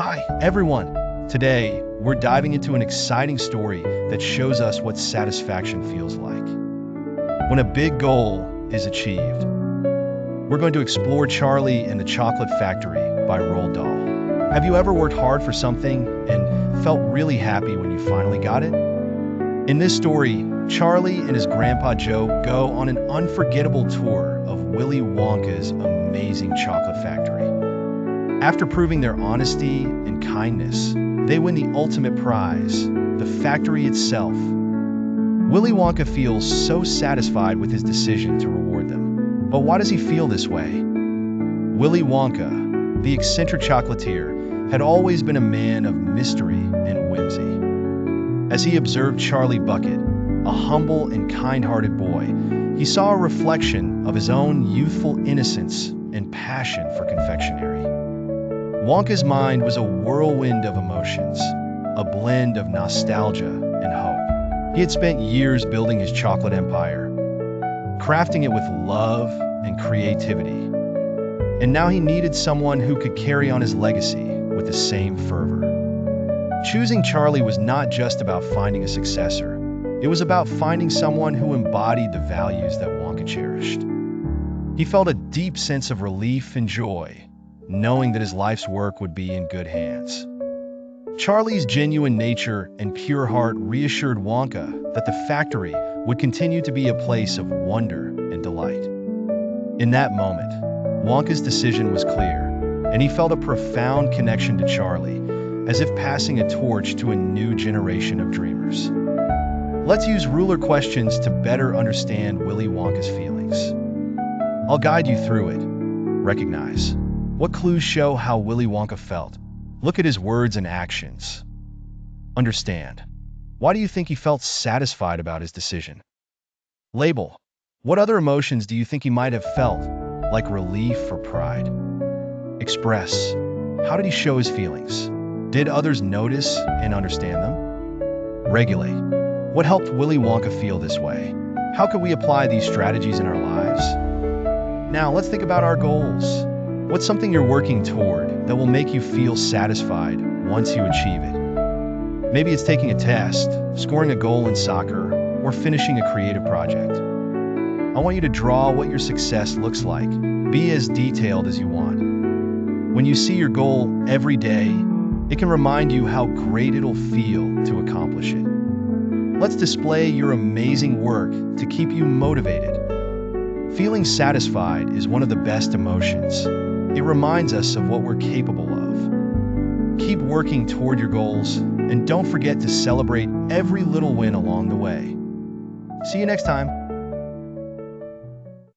Hi, everyone. Today, we're diving into an exciting story that shows us what satisfaction feels like when a big goal is achieved. We're going to explore Charlie and the Chocolate Factory by Roald Dahl. Have you ever worked hard for something and felt really happy when you finally got it? In this story, Charlie and his grandpa Joe go on an unforgettable tour of Willy Wonka's amazing chocolate factory. After proving their honesty and kindness, they win the ultimate prize, the factory itself. Willy Wonka feels so satisfied with his decision to reward them. But why does he feel this way? Willy Wonka, the eccentric chocolatier, had always been a man of mystery and whimsy. As he observed Charlie Bucket, a humble and kind-hearted boy, he saw a reflection of his own youthful innocence and passion for confectionery. Wonka's mind was a whirlwind of emotions, a blend of nostalgia and hope. He had spent years building his chocolate empire, crafting it with love and creativity. And now he needed someone who could carry on his legacy with the same fervor. Choosing Charlie was not just about finding a successor. It was about finding someone who embodied the values that Wonka cherished. He felt a deep sense of relief and joy, knowing that his life's work would be in good hands. Charlie's genuine nature and pure heart reassured Wonka that the factory would continue to be a place of wonder and delight. In that moment, Wonka's decision was clear, and he felt a profound connection to Charlie, as if passing a torch to a new generation of dreamers. Let's use ruler questions to better understand Willy Wonka's feelings. I'll guide you through it. Recognize. What clues show how Willy Wonka felt? Look at his words and actions. Understand. Why do you think he felt satisfied about his decision? Label. What other emotions do you think he might have felt, like relief or pride? Express. How did he show his feelings? Did others notice and understand them? Regulate. What helped Willy Wonka feel this way? How could we apply these strategies in our lives? Now, let's think about our goals. What's something you're working toward that will make you feel satisfied once you achieve it? Maybe it's taking a test, scoring a goal in soccer, or finishing a creative project. I want you to draw what your success looks like. Be as detailed as you want. When you see your goal every day, it can remind you how great it'll feel to accomplish it. Let's display your amazing work to keep you motivated. Feeling satisfied is one of the best emotions. It reminds us of what we're capable of. Keep working toward your goals, and don't forget to celebrate every little win along the way. See you next time.